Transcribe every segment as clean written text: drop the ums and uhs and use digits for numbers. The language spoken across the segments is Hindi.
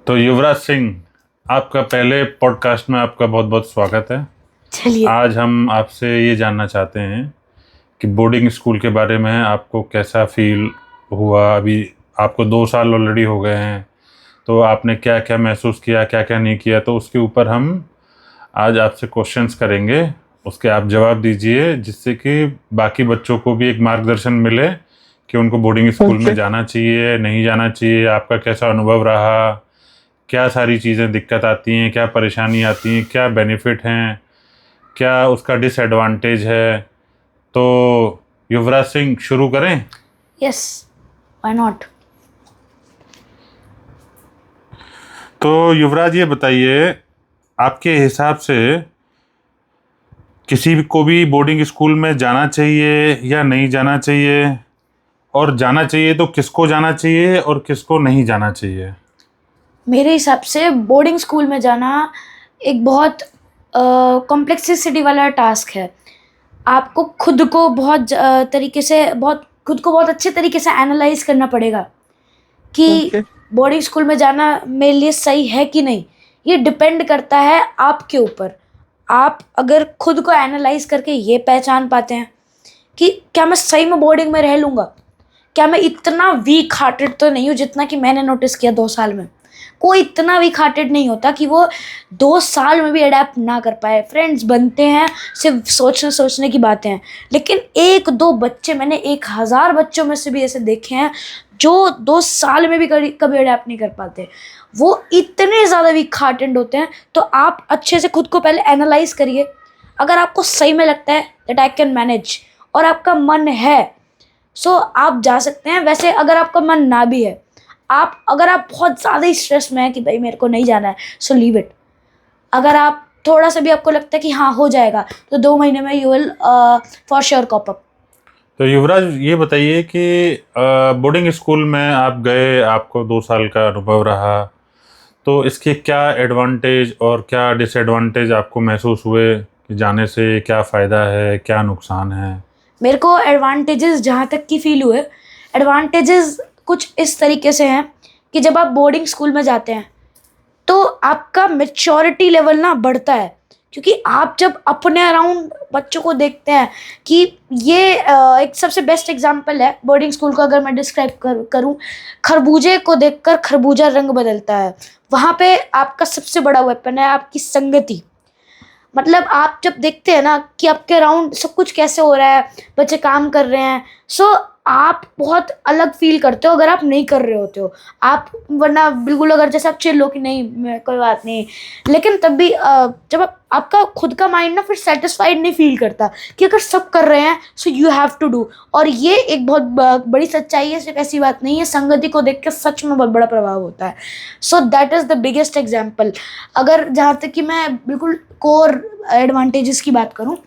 तो युवराज सिंह, आपका पहले पॉडकास्ट में आपका बहुत बहुत स्वागत है। चलिए, आज हम आपसे ये जानना चाहते हैं कि बोर्डिंग स्कूल के बारे में आपको कैसा फील हुआ। अभी आपको 2 साल ऑलरेडी हो गए हैं, तो आपने क्या क्या महसूस किया, क्या क्या नहीं किया, तो उसके ऊपर हम आज आपसे क्वेश्चंस करेंगे। उसके आप जवाब दीजिए, जिससे कि बाकी बच्चों को भी एक मार्गदर्शन मिले कि उनको बोर्डिंग स्कूल में जाना चाहिए, नहीं जाना चाहिए, आपका कैसा अनुभव रहा, क्या सारी चीज़ें दिक्कत आती हैं, क्या परेशानी आती हैं, क्या बेनिफिट हैं, क्या उसका डिसएडवांटेज है। तो युवराज सिंह, शुरू करें? Yes, why not. तो युवराज, ये बताइए, आपके हिसाब से किसी को भी बोर्डिंग स्कूल में जाना चाहिए या नहीं जाना चाहिए, और जाना चाहिए तो किसको जाना चाहिए और किसको नहीं जाना चाहिए? मेरे हिसाब से बोर्डिंग स्कूल में जाना एक बहुत कॉम्प्लेक्सिटी वाला टास्क है। आपको खुद को बहुत अच्छे तरीके से एनालाइज करना पड़ेगा कि बोर्डिंग स्कूल में जाना मेरे लिए सही है कि नहीं। ये डिपेंड करता है आपके ऊपर। आप अगर खुद को एनालाइज करके ये पहचान पाते हैं कि क्या मैं सही में बोर्डिंग में रह लूँगा, क्या मैं इतना वीक हार्टेड तो नहीं हूँ, जितना कि मैंने नोटिस किया 2 साल में। कोई इतना वीक हार्टेड नहीं होता कि वो 2 साल में भी अडेप्ट ना कर पाए। फ्रेंड्स बनते हैं, सिर्फ सोचने की बातें हैं, लेकिन 1-2 बच्चे, मैंने 1000 बच्चों में से भी ऐसे देखे हैं जो 2 साल में भी कभी अडेप्ट नहीं कर पाते। वो इतने ज़्यादा वीक हार्टेड होते हैं। तो आप अच्छे से खुद को पहले एनालाइज करिए। अगर आपको सही में लगता है दैट आई कैन मैनेज और आपका मन है, सो आप जा सकते हैं। वैसे अगर आपका मन ना भी है, अगर आप बहुत ज़्यादा ही स्ट्रेस में हैं कि भाई मेरे को नहीं जाना है, सो लीव इट। अगर आप थोड़ा सा भी आपको लगता है कि हाँ हो जाएगा, तो 2 महीने में you will for sure cope up. तो युवराज, ये बताइए कि बोर्डिंग स्कूल में आप गए, आपको 2 साल का अनुभव रहा, तो इसके क्या एडवांटेज और क्या डिसएडवांटेज आपको महसूस हुए कि जाने से क्या फ़ायदा है, क्या नुकसान है? मेरे को एडवांटेजेस जहाँ तक की फील हुए, एडवांटेजेस कुछ इस तरीके से हैं कि जब आप बोर्डिंग स्कूल में जाते हैं तो आपका मैच्योरिटी लेवल ना बढ़ता है। क्योंकि आप जब अपने अराउंड बच्चों को देखते हैं कि ये एक सबसे बेस्ट एग्जांपल है बोर्डिंग स्कूल का। अगर मैं डिस्क्राइब करूं, खरबूजे को देखकर खरबूजा रंग बदलता है। वहाँ पे आपका सबसे बड़ा वेपन है आपकी संगति। मतलब आप जब देखते हैं ना कि आपके अराउंड सब कुछ कैसे हो रहा है, बच्चे काम कर रहे हैं, सो आप बहुत अलग फील करते हो अगर आप नहीं कर रहे होते हो। आप वरना बिल्कुल, अगर जैसे आप चिल हो कि नहीं कोई बात नहीं, लेकिन तब भी जब आपका खुद का माइंड ना फिर सेटिस्फाइड नहीं फील करता कि अगर सब कर रहे हैं so you have to do. और ये एक बहुत बड़ी सच्चाई है, सिर्फ ऐसी बात नहीं है। संगति को देख के सच में बहुत बड़ा प्रभाव होता है। So that is the biggest example. अगर जहाँ तक कि मैं बिल्कुल कोर एडवांटेजेस की बात करूँ,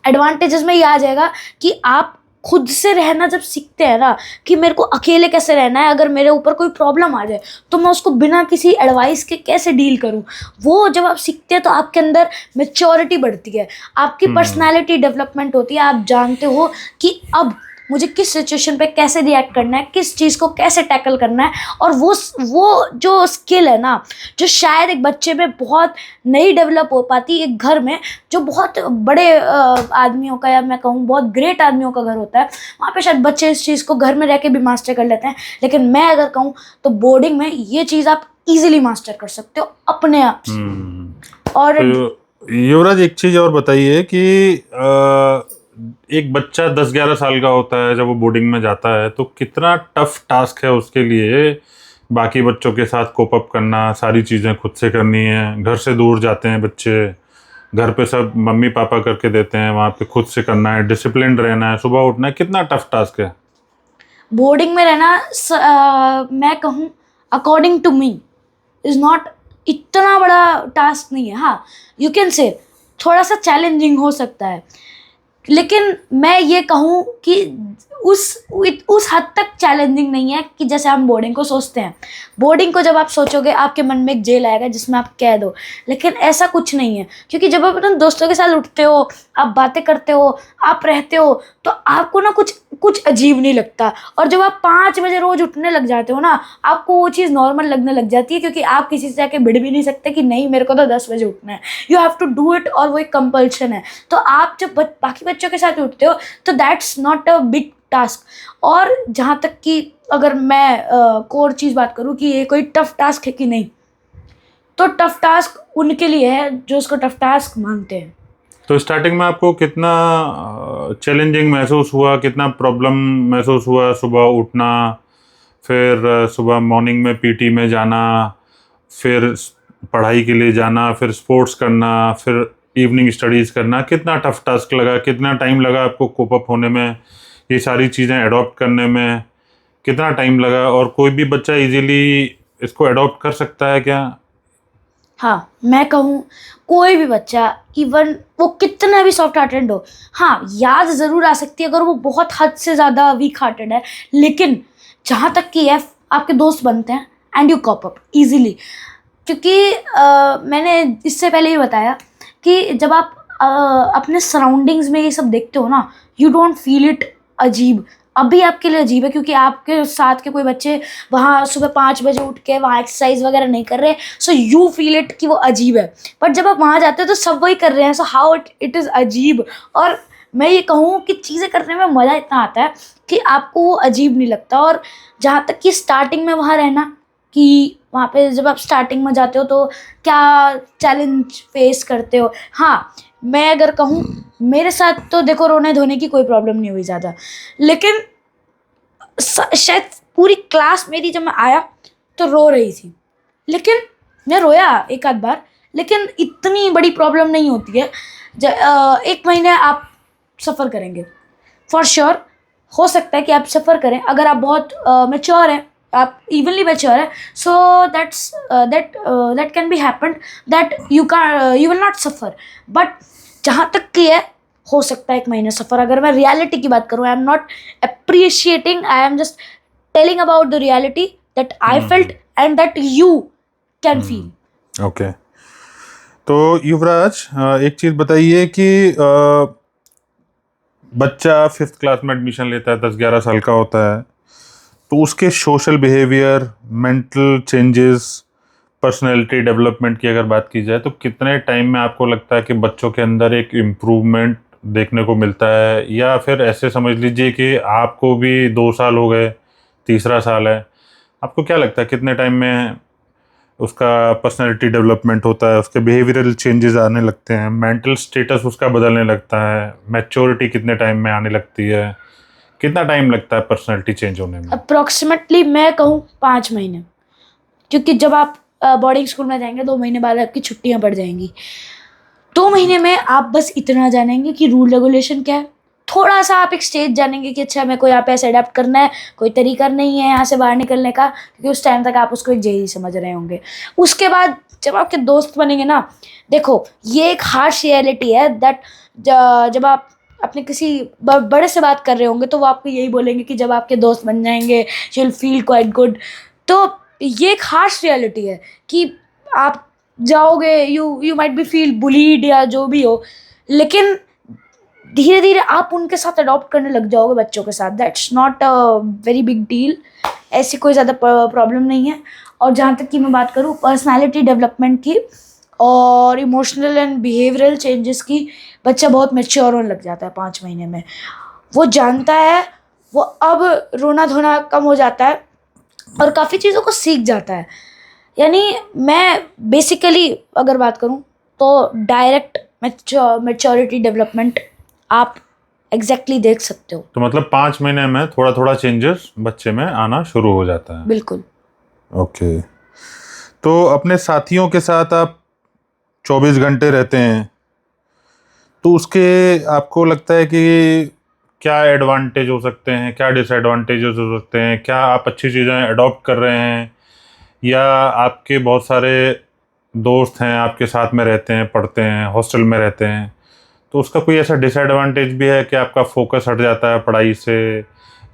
एडवांटेजेस में ये आ जाएगा कि आप खुद से रहना जब सीखते हैं ना, कि मेरे को अकेले कैसे रहना है, अगर मेरे ऊपर कोई प्रॉब्लम आ जाए तो मैं उसको बिना किसी एडवाइस के कैसे डील करूं, वो जब आप सीखते हैं तो आपके अंदर मैच्योरिटी बढ़ती है, आपकी पर्सनालिटी डेवलपमेंट होती है। आप जानते हो कि अब मुझे किस सिचुएशन पे कैसे रिएक्ट करना है, किस चीज़ को कैसे टैकल करना है। और वो जो स्किल है ना, जो शायद एक बच्चे में बहुत नहीं डेवलप हो पाती, एक घर में जो बहुत बड़े आदमियों का, या मैं कहूँ बहुत ग्रेट आदमियों का घर होता है, वहाँ पे शायद बच्चे इस चीज़ को घर में रह के भी मास्टर कर लेते हैं। लेकिन मैं अगर कहूँ तो बोर्डिंग में ये चीज़ आप इजीली मास्टर कर सकते हो अपने आप से। और तो युवराज, एक चीज़ और बताइए कि एक बच्चा 10-11 साल का होता है जब वो बोर्डिंग में जाता है, तो कितना टफ टास्क है उसके लिए बाकी बच्चों के साथ कोप अप करना, सारी चीज़ें खुद से करनी है। घर से दूर जाते हैं बच्चे, घर पे सब मम्मी पापा करके देते हैं, वहाँ पे खुद से करना है, डिसिप्लिन रहना है, सुबह उठना है। कितना टफ टास्क है बोर्डिंग में रहना, मैं कहूँ according to me is not इतना बड़ा टास्क नहीं है। हाँ, यू कैन से थोड़ा सा चैलेंजिंग हो सकता है, लेकिन मैं ये कहूँ कि उस हद तक चैलेंजिंग नहीं है कि जैसे हम बोर्डिंग को सोचते हैं। बोर्डिंग को जब आप सोचोगे आपके मन में एक जेल आएगा जिसमें आप कैद हो, लेकिन ऐसा कुछ नहीं है, क्योंकि जब आप अपने दोस्तों के साथ उठते हो, आप बातें करते हो, आप रहते हो, तो आपको ना कुछ अजीब नहीं लगता। और जब आप 5 बजे रोज उठने लग जाते हो ना, आपको वो चीज़ नॉर्मल लगने लग जाती है, क्योंकि आप किसी से जाके भिड़ भी नहीं सकते कि नहीं मेरे को तो 10 बजे उठना है, you have to do it, और वो एक कंपल्शन है। तो आप जब बाकी बच्चों के साथ उठते हो तो that's not a big task. और जहाँ तक कि अगर मैं कोर चीज़ बात करूँ कि ये कोई टफ टास्क है कि नहीं, तो टफ टास्क उनके लिए है जो उसको टफ टास्क मानते हैं। तो स्टार्टिंग में आपको कितना चैलेंजिंग महसूस हुआ, कितना प्रॉब्लम महसूस हुआ? सुबह उठना, फिर सुबह मॉर्निंग में पीटी में जाना, फिर पढ़ाई के लिए जाना, फिर स्पोर्ट्स करना, फिर इवनिंग स्टडीज़ करना, कितना टफ टास्क लगा? कितना टाइम लगा आपको कोप अप होने में, ये सारी चीज़ें अडॉप्ट करने में कितना टाइम लगा? और कोई भी बच्चा इजीली इसको अडॉप्ट कर सकता है क्या? हाँ, मैं कहूँ कोई भी बच्चा, इवन वो कितना भी सॉफ्ट हार्टेड हो, हाँ याद ज़रूर आ सकती है अगर वो बहुत हद से ज़्यादा वीक हार्टेड है, लेकिन जहाँ तक कि आपके दोस्त बनते हैं and you cope up easily. क्योंकि मैंने इससे पहले ही बताया कि जब आप अपने सराउंडिंग्स में ये सब देखते हो ना, यू डोंट फील इट अजीब। अभी आपके लिए अजीब है क्योंकि आपके साथ के कोई बच्चे वहाँ सुबह 5 बजे उठ के वहाँ एक्सरसाइज वगैरह नहीं कर रहे, सो यू फील इट कि वो अजीब है। बट जब आप वहाँ जाते हो तो सब वही कर रहे हैं, सो हाउ इट इज़ अजीब। और मैं ये कहूँ कि चीज़ें करने में मज़ा इतना आता है कि आपको वो अजीब नहीं लगता। और जहाँ तक कि स्टार्टिंग में वहाँ रहना, कि वहाँ पे जब आप स्टार्टिंग में जाते हो तो क्या चैलेंज फेस करते हो, हाँ मैं अगर कहूँ मेरे साथ तो देखो रोने धोने की कोई प्रॉब्लम नहीं हुई ज़्यादा, लेकिन शायद पूरी क्लास मेरी जब मैं आया तो रो रही थी, लेकिन मैं रोया एक आध बार, लेकिन इतनी बड़ी प्रॉब्लम नहीं होती है। 1 महीने आप सफ़र करेंगे फॉर श्योर, हो सकता है कि आप सफ़र करें अगर आप बहुत मैच्योर हैं, आप इवनली मैच्योर है, so that can be happen that you will not suffer. But जहाँ तक कि है हो सकता है 1 महीने सफ़र। अगर मैं रियलिटी की बात करूँ, I am not appreciating, I am just telling about the reality that I felt and that you can feel. Okay, तो युवराज एक चीज़ बताइए कि बच्चा 5th क्लास में एडमिशन लेता है, 10-11 साल का होता है, तो उसके social behaviour, mental changes, personality development की अगर बात की जाए तो कितने टाइम में आपको लगता है कि बच्चों के अंदर एक इम्प्रूवमेंट देखने को मिलता है? या फिर ऐसे समझ लीजिए कि आपको भी 2 साल हो गए, तीसरा साल है, आपको क्या लगता है कितने टाइम में उसका पर्सनैलिटी डेवलपमेंट होता है, उसके बिहेवियरल चेंजेस आने लगते हैं, मेंटल स्टेटस उसका बदलने लगता है, मैच्योरिटी कितने टाइम में आने लगती है, कितना टाइम लगता है पर्सनैलिटी चेंज होने में? अप्रॉक्सीमेटली मैं कहूँ 5 महीने, क्योंकि जब आप बोर्डिंग स्कूल में जाएंगे 2 महीने बाद आपकी छुट्टियाँ पड़ जाएंगी। 2 महीने में आप बस इतना जानेंगे कि रूल रेगुलेशन क्या है, थोड़ा सा आप एक स्टेज जानेंगे कि अच्छा मेरे को यहाँ पे ऐसे अडेप्ट करना है, कोई तरीका नहीं है यहाँ से बाहर निकलने का, क्योंकि उस टाइम तक आप उसको एक जेल ही समझ रहे होंगे। उसके बाद जब आपके दोस्त बनेंगे ना, देखो ये एक हार्श रियलिटी है दैट जब आप अपने किसी बड़े से बात कर रहे होंगे तो वो आपको यही बोलेंगे कि जब आपके दोस्त बन जाएंगे you will feel quite good. तो ये एक हार्श रियलिटी है कि आप जाओगे, you might be feel bullied या जो भी हो, लेकिन धीरे धीरे आप उनके साथ अडॉप्ट करने लग जाओगे बच्चों के साथ। That's not a very big deal, ऐसी कोई ज़्यादा प्रॉब्लम नहीं है। और जहाँ तक कि मैं बात करूँ पर्सनालिटी डेवलपमेंट की और इमोशनल एंड बिहेवियरल चेंजेस की, बच्चा बहुत मैच्योर होने लग जाता है 5 महीने में। वो जानता है, वो अब रोना धोना कम हो जाता है और काफ़ी चीज़ों को सीख जाता है। यानी मैं बेसिकली अगर बात करूँ तो डायरेक्ट मैच्योरिटी डेवलपमेंट आप एग्जैक्टली देख सकते हो। तो मतलब 5 महीने में थोड़ा थोड़ा चेंजेस बच्चे में आना शुरू हो जाता है। बिल्कुल। ओके, तो अपने साथियों के साथ आप 24 घंटे रहते हैं, तो उसके आपको लगता है कि क्या एडवांटेज हो सकते हैं, क्या डिसएडवांटेजेस हो सकते हैं? क्या आप अच्छी चीज़ें अडॉप्ट कर रहे हैं, या आपके बहुत सारे दोस्त हैं आपके साथ में रहते हैं, पढ़ते हैं, हॉस्टल में रहते हैं, तो उसका कोई ऐसा डिसएडवांटेज भी है कि आपका फोकस हट जाता है पढ़ाई से,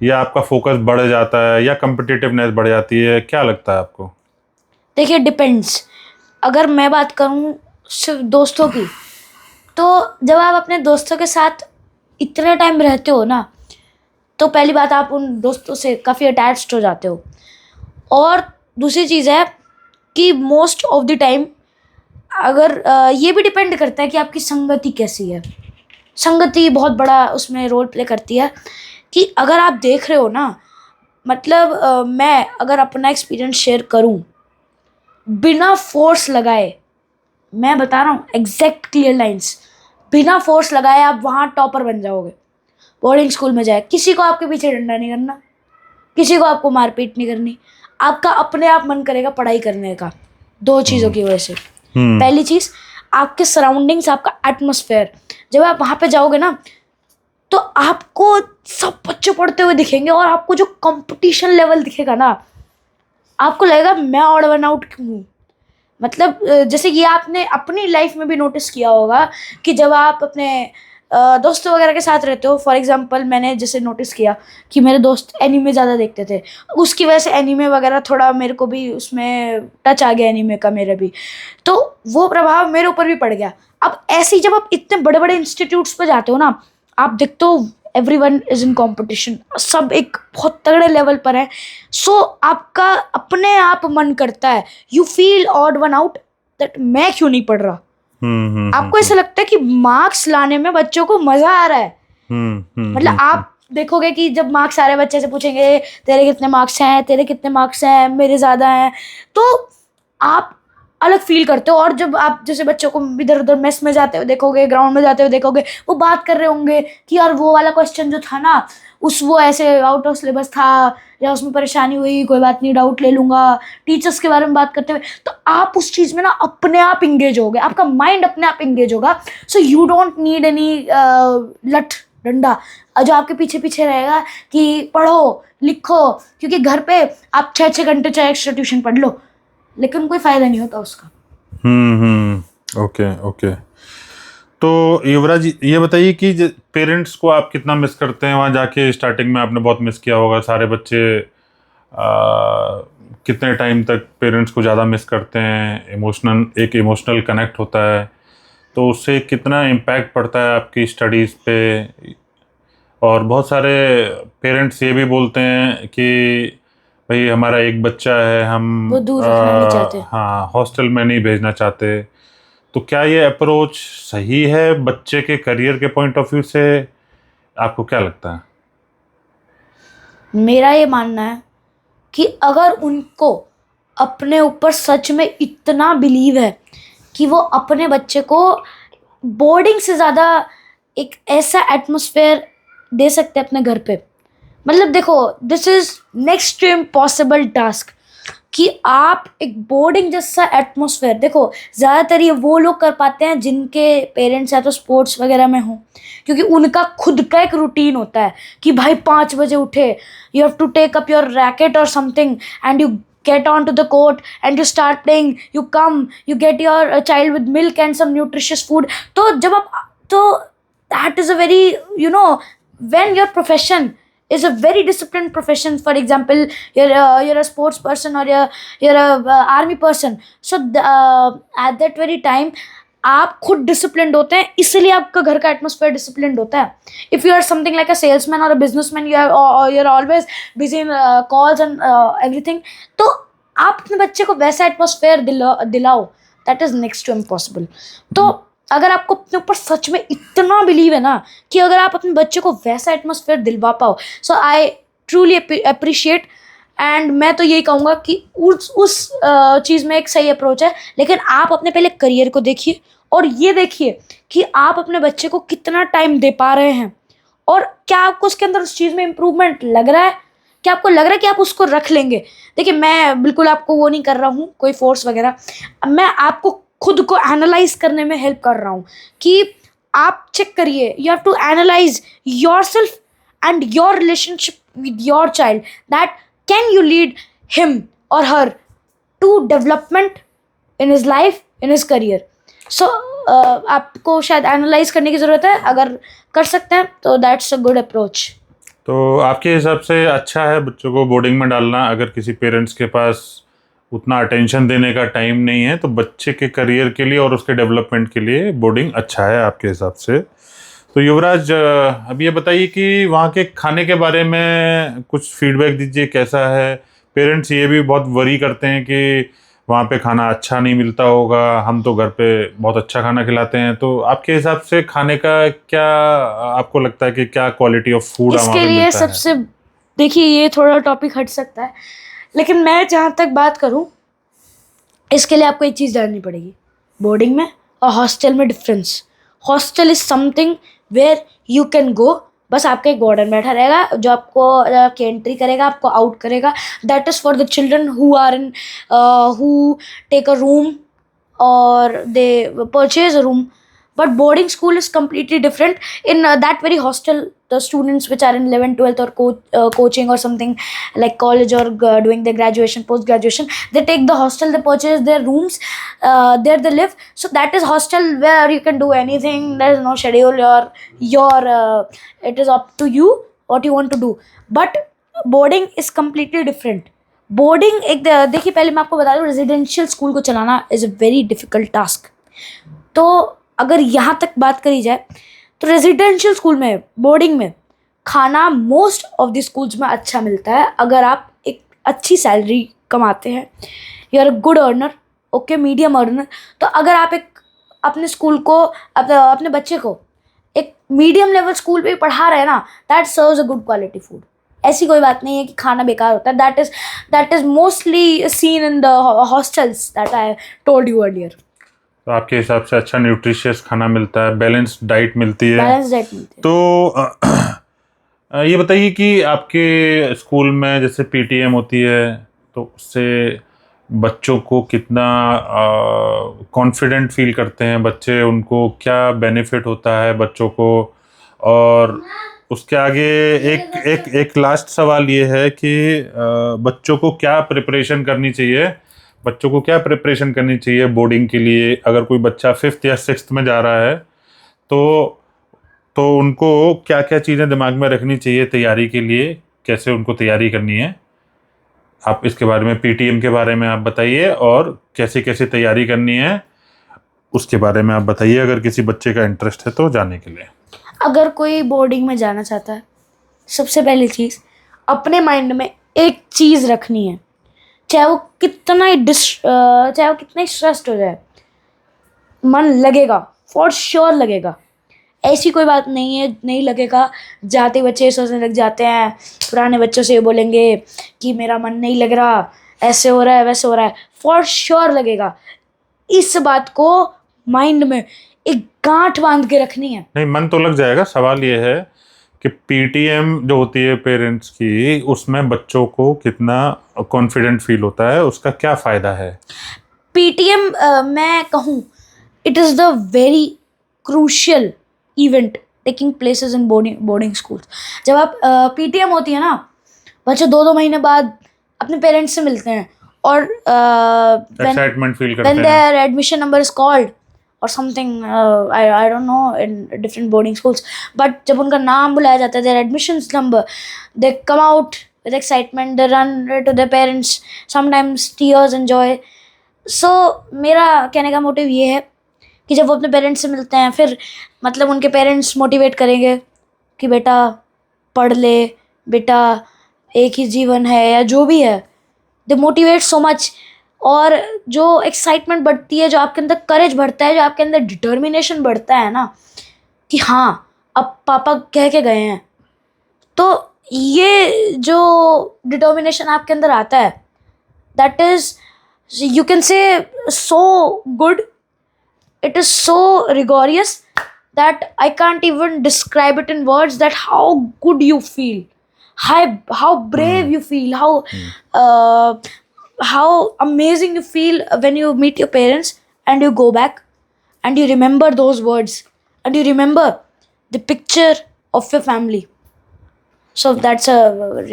या आपका फोकस बढ़ जाता है या कम्पिटिटिवनेस बढ़ जाती है, क्या लगता है आपको? देखिए डिपेंड्स। अगर मैं बात करूँ सिर्फ दोस्तों की, तो जब आप अपने दोस्तों के साथ इतने टाइम रहते हो ना, तो पहली बात आप उन दोस्तों से काफ़ी अटैच्ड हो जाते हो। और दूसरी चीज़ है कि मोस्ट ऑफ द टाइम अगर ये भी डिपेंड करता है कि आपकी संगति कैसी है। संगति बहुत बड़ा उसमें रोल प्ले करती है कि अगर आप देख रहे हो ना, मतलब मैं अगर अपना एक्सपीरियंस शेयर करूं, बिना फोर्स लगाए, मैं बता रहा हूँ एग्जैक्ट क्लियर लाइंस, बिना फोर्स लगाए आप वहाँ टॉपर बन जाओगे। बोर्डिंग स्कूल में जाए, किसी को आपके पीछे डंडा नहीं करना, किसी को आपको मारपीट नहीं करनी, आपका अपने आप मन करेगा पढ़ाई करने का। दो चीज़ों की वजह से। पहली चीज़, आपके सराउंडिंग्स, आपका एटमोसफेयर। जब आप वहाँ पे जाओगे ना, तो आपको सब बच्चे पढ़ते हुए दिखेंगे और आपको जो कंपटीशन लेवल दिखेगा ना, आपको लगेगा मैं ऑड वन आउट क्यों हूँ। मतलब जैसे ये आपने अपनी लाइफ में भी नोटिस किया होगा कि जब आप अपने दोस्तों वगैरह के साथ रहते हो, फॉर एग्जांपल मैंने जैसे नोटिस किया कि मेरे दोस्त एनीमे ज़्यादा देखते थे, उसकी वजह से एनीमे वगैरह थोड़ा मेरे को भी उसमें टच आ गया एनीमे का मेरे भी, तो वो प्रभाव मेरे ऊपर भी पड़ गया। अब ऐसे ही जब आप इतने बड़े बड़े इंस्टीट्यूट्स पे जाते हो ना, आप देखते हो एवरीवन इज इन कंपटीशन, सब एक बहुत तगड़े लेवल पर है। सो आपका अपने आप मन करता है, you feel odd one out, that मैं क्यों नहीं पढ़ रहा। आपको ऐसा लगता है कि मार्क्स लाने में बच्चों को मजा आ रहा है। मतलब आप देखोगे कि जब मार्क्स आ रहे हैं, बच्चे से पूछेंगे तेरे कितने मार्क्स हैं, तेरे कितने मार्क्स हैं, मेरे ज़्यादा हैं, तो आप अलग फील करते हो। और जब आप जैसे बच्चों को इधर उधर मेस में जाते हुए देखोगे, ग्राउंड में जाते हुए देखोगे, वो बात कर रहे होंगे कि यार वो वाला क्वेश्चन जो था ना, वो ऐसे आउट ऑफ सिलेबस था, या उसमें परेशानी हुई, कोई बात नहीं डाउट ले लूंगा, टीचर्स के बारे में बात करते हुए, तो आप उस चीज़ में ना अपने आप इंगेज होगे, आपका माइंड अपने आप इंगेज होगा। So you don't need any लठ डंडा जो आपके पीछे पीछे रहेगा कि पढ़ो लिखो, क्योंकि घर पे आप 6-6 घंटे चाहे एक्स्ट्रा ट्यूशन पढ़ लो, लेकिन कोई फायदा नहीं होता उसका। Okay okay. तो युवराज जी, ये बताइए कि पेरेंट्स को आप कितना मिस करते हैं वहाँ जाके? स्टार्टिंग में आपने बहुत मिस किया होगा, सारे बच्चे कितने टाइम तक पेरेंट्स को ज़्यादा मिस करते हैं? एक इमोशनल कनेक्ट होता है, तो उससे कितना इम्पैक्ट पड़ता है आपकी स्टडीज़ पे? और बहुत सारे पेरेंट्स ये भी बोलते हैं कि भाई हमारा एक बच्चा है, हम वो दूर रखना नहीं चाहते। हाँ, हॉस्टल में नहीं भेजना चाहते। तो क्या ये अप्रोच सही है बच्चे के करियर के पॉइंट ऑफ व्यू से? आपको क्या लगता है? मेरा ये मानना है कि अगर उनको अपने ऊपर सच में इतना बिलीव है कि वो अपने बच्चे को बोर्डिंग से ज़्यादा एक ऐसा एटमॉस्फेयर दे सकते हैं अपने घर पे। मतलब देखो, this is next to impossible task कि आप एक बोर्डिंग जैसा एटमॉस्फेयर, देखो ज़्यादातर ये वो लोग कर पाते हैं जिनके पेरेंट्स या तो स्पोर्ट्स वगैरह में हों, क्योंकि उनका खुद का एक रूटीन होता है कि भाई 5 बजे उठे, you have to take up your racket और something and you get onto the court and you start playing, you come, you get your child with milk and some nutritious food. तो जब आप, तो that is a very, you know, when your profession is a very disciplined profession, for example you're a sports person or you're a army person, so at that very time आप खुद डिसिप्लिन्ड होते हैं, इसलिए आपका घर का एटमोसफेयर डिसिप्लिन्ड होता है। If you are something like a salesman और a businessman, you are always busy in calls and everything, तो आप अपने बच्चे को वैसा एटमोसफेयर दिलाओ, that is next to impossible. तो अगर आपको अपने ऊपर सच में इतना बिलीव है ना कि अगर आप अपने बच्चे को वैसा एटमोसफेयर दिलवा पाओ, सो आई ट्रूली अप्रिशिएट। एंड मैं तो यही कहूँगा कि उस चीज़ में एक सही अप्रोच है, लेकिन आप अपने पहले करियर को देखिए और ये देखिए कि आप अपने बच्चे को कितना टाइम दे पा रहे हैं और क्या आपको उसके अंदर उस चीज़ में इम्प्रूवमेंट लग रहा है, क्या आपको लग रहा है कि आप उसको रख लेंगे। देखिए मैं बिल्कुल आपको वो नहीं कर रहा हूँ, कोई फोर्स वगैरह, मैं आपको खुद को एनालाइज करने में हेल्प कर रहा हूँ कि आप चेक करिए, you have to analyse yourself and your relationship with your child, that can you lead him or her to development in his life, in his career. So आपको शायद एनालाइज करने की ज़रूरत है, अगर कर सकते हैं तो that's a good approach. तो आपके हिसाब से अच्छा है बच्चों को बोर्डिंग में डालना, अगर किसी पेरेंट्स के पास उतना अटेंशन देने का टाइम नहीं है तो बच्चे के करियर के लिए और उसके डेवलपमेंट के लिए बोर्डिंग अच्छा है आपके हिसाब से? तो युवराज, अब ये बताइए कि वहाँ के खाने के बारे में कुछ फीडबैक दीजिए, कैसा है? पेरेंट्स ये भी बहुत वरी करते हैं कि वहाँ पे खाना अच्छा नहीं मिलता होगा, हम तो घर पे बहुत अच्छा खाना खिलाते हैं। तो आपके हिसाब से खाने का क्या आपको लगता है कि क्या क्वालिटी ऑफ फूड वहाँ इसके पे लिए मिलता है? सबसे, देखिए ये थोड़ा टॉपिक हट सकता है, लेकिन मैं जहाँ तक बात करूँ, इसके लिए आपको एक चीज़ जाननी पड़ेगी। बोर्डिंग में और हॉस्टल में difference. Hostel is something where you can go, बस आपका एक वार्डन बैठा रहेगा जो आपको आपकी एंट्री करेगा, आपको आउट करेगा। That is for the children who are in who take a room or they purchase a room. But boarding school is completely different. In that very hostel, the students which are in 11th 12th or coaching or something like college or doing their graduation, post graduation, they take the hostel, they purchase their rooms, there they live. So that is hostel where you can do anything. There is no schedule, your it is up to you what you want to do. But boarding is completely different. Boarding एक देखिए, पहले मैं आपको बता दूं, रेजिडेंशियल स्कूल को चलाना is a very difficult task. तो अगर यहाँ तक बात करी जाए तो रेजिडेंशियल स्कूल में, बोर्डिंग में खाना मोस्ट ऑफ द स्कूल्स में अच्छा मिलता है अगर आप एक अच्छी सैलरी कमाते हैं, you are a good earner, okay, medium earner. तो अगर आप एक अपने स्कूल को, अपने बच्चे को एक मीडियम लेवल स्कूल पे पढ़ा रहे हैं ना, that serves a good quality food. ऐसी कोई बात नहीं है कि खाना बेकार होता है। That is mostly seen in the hostels that I told you earlier. तो आपके हिसाब से अच्छा न्यूट्रिशियस खाना मिलता है, बैलेंस्ड डाइट मिलती है। बैलेंस डाइट मिलती है। तो ये बताइए कि आपके स्कूल में जैसे पीटीएम होती है तो उससे बच्चों को कितना कॉन्फिडेंट फील करते हैं बच्चे, उनको क्या बेनिफिट होता है बच्चों को? और उसके आगे एक लास्ट सवाल ये है कि बच्चों को क्या प्रिपरेशन करनी चाहिए, बच्चों को क्या प्रिपरेशन करनी चाहिए बोर्डिंग के लिए? अगर कोई बच्चा 5th या 6th में जा रहा है तो उनको क्या क्या चीज़ें दिमाग में रखनी चाहिए तैयारी के लिए, कैसे उनको तैयारी करनी है? आप इसके बारे में, पीटीएम के बारे में आप बताइए, और कैसे कैसे तैयारी करनी है उसके बारे में आप बताइए, अगर किसी बच्चे का इंटरेस्ट है तो जाने के लिए। अगर कोई बोर्डिंग में जाना चाहता है, सबसे पहली चीज़ अपने माइंड में एक चीज़ रखनी है, चाहे वो कितना ही स्ट्रेस्ड हो जाए, मन लगेगा, फॉर श्योर लगेगा। ऐसी कोई बात नहीं है नहीं लगेगा। जाते बच्चे सोचने लग जाते हैं, पुराने बच्चों से ये बोलेंगे कि मेरा मन नहीं लग रहा, ऐसे हो रहा है, वैसे हो रहा है, फॉर श्योर लगेगा। इस बात को माइंड में एक गांठ बांध के रखनी है। नहीं, मन तो लग जाएगा। सवाल ये है कि पीटीएम जो होती है पेरेंट्स की, उसमें बच्चों को कितना कॉन्फिडेंट फील होता है, उसका क्या फ़ायदा है? पीटीएम मैं कहूँ, it is the very crucial event taking places in boarding schools. जब आप पीटीएम होती है ना, बच्चे 2-2 महीने बाद अपने पेरेंट्स से मिलते हैं और एक्साइटमेंट फील करते हैं। Then their admission number is called or something, I don't know in different boarding schools, but जब उनका नाम बुलाया जाता है, their admissions number, they come out with excitement, they run to their parents, sometimes tears and joy. So मेरा कहने का मोटिव ये है कि जब वो अपने पेरेंट्स से मिलते हैं, फिर मतलब उनके पेरेंट्स मोटिवेट करेंगे कि बेटा पढ़ ले, बेटा एक ही जीवन है, या जो भी है, दे मोटिवेट सो मच। और जो एक्साइटमेंट बढ़ती है, जो आपके अंदर करेज बढ़ता है, जो आपके अंदर डिटर्मिनेशन बढ़ता है ना, कि हाँ अब पापा कह के गए हैं, तो ये जो डिटर्मिनेशन आपके अंदर आता है, that is, you can say, so good, it is so rigorous that I can't even describe it in words, that how good you feel, how brave you feel, how amazing you feel when you meet your parents and you go back and you remember those words and you remember the picture of your family. So that's a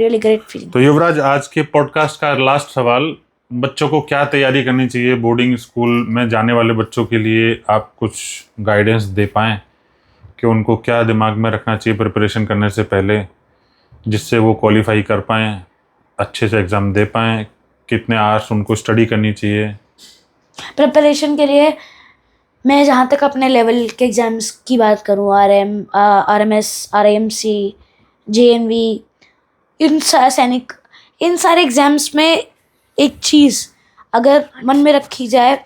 really great feeling. तो युवराज, आज के पॉडकास्ट का लास्ट सवाल, बच्चों को क्या तैयारी करनी चाहिए बोर्डिंग स्कूल में जाने वाले बच्चों के लिए? आप कुछ गाइडेंस दे पाएँ कि उनको क्या दिमाग में रखना चाहिए प्रिपरेशन करने से पहले, जिससे वो क्वालिफाई कर पाएँ, अच्छे से एग्ज़ाम दे पाएँ? कितने आवर्स उनको स्टडी करनी चाहिए? प्रिपरेशन के लिए मैं जहाँ तक अपने लेवल के एग्ज़ाम्स की बात करूँ, RMS, RAMC, JNV, सैनिक, इन सारे एग्ज़ाम्स में एक चीज़ अगर मन में रखी जाए,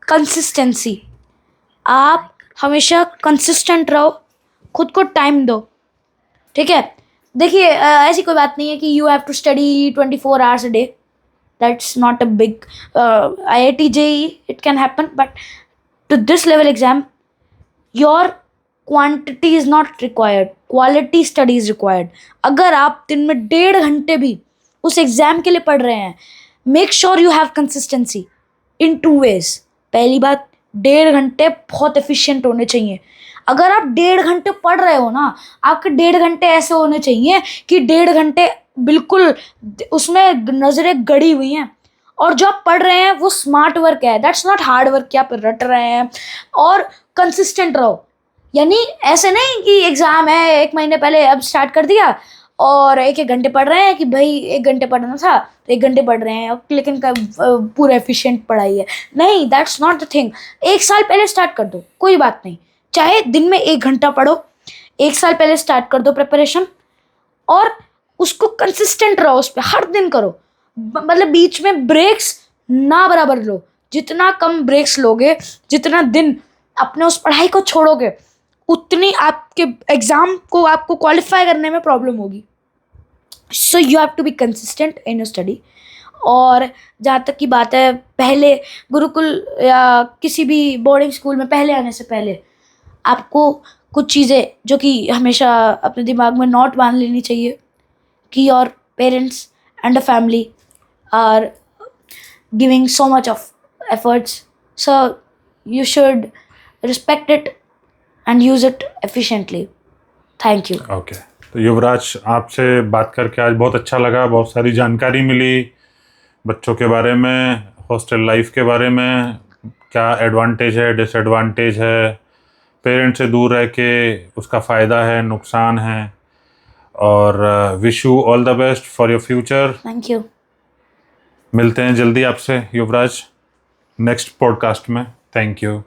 कंसिस्टेंसी। आप हमेशा कंसिस्टेंट रहो, खुद को टाइम दो, ठीक है। देखिए ऐसी कोई बात नहीं है कि you have to study 24 hours a day, that's not a big IIT JEE, it can happen, but to this level exam your quantity is not required, quality study is required. अगर आप दिन में 1.5 घंटे भी उस एग्जाम के लिए पढ़ रहे हैं, make sure you have consistency in 2 ways. पहली बात, 1.5 घंटे बहुत एफिशिएंट होने चाहिए। अगर आप 1.5 घंटे पढ़ रहे हो ना, आपके 1.5 घंटे ऐसे होने चाहिए कि 1.5 घंटे बिल्कुल उसमें नज़रें गड़ी हुई हैं, और जो आप पढ़ रहे हैं वो स्मार्ट वर्क है, दैट्स नॉट हार्ड वर्क कि आप रट रहे हैं। और कंसिस्टेंट रहो, यानी ऐसे नहीं कि एग्ज़ाम है 1 महीने पहले अब स्टार्ट कर दिया और 1-1 घंटे पढ़ रहे हैं कि भाई 1 घंटे पढ़ना था तो 1 घंटे पढ़ रहे हैं, लेकिन पूरा एफिशिएंट पढ़ाई है। नहीं, दैट्स नॉट द थिंग। 1 साल पहले स्टार्ट कर दो, कोई बात नहीं, चाहे दिन में 1 घंटा पढ़ो, 1 साल पहले स्टार्ट कर दो प्रिपरेशन, और उसको कंसिस्टेंट रहो, उस पर हर दिन करो। मतलब बीच में ब्रेक्स ना बराबर लो, जितना कम ब्रेक्स लोगे, जितना दिन अपने उस पढ़ाई को छोड़ोगे, उतनी आपके एग्जाम को आपको क्वालिफाई करने में प्रॉब्लम होगी। So you have to be consistent in your study. और जहाँ तक की बात है, पहले गुरुकुल या किसी भी बोर्डिंग स्कूल में पहले आने से पहले आपको कुछ चीज़ें जो कि हमेशा अपने दिमाग में नोट बांध लेनी चाहिए कि your parents and a family are giving so much of efforts, so you should respect it and use it efficiently. Thank you. Okay, तो युवराज, आपसे बात करके आज बहुत अच्छा लगा, बहुत सारी जानकारी मिली बच्चों के बारे में, हॉस्टल लाइफ के बारे में, क्या एडवांटेज है, डिसएडवांटेज है, पेरेंट्स से दूर रह के उसका फ़ायदा है, नुकसान है। और wish you all the best for your future. Thank you. मिलते हैं जल्दी आपसे युवराज नेक्स्ट पॉडकास्ट में। Thank you.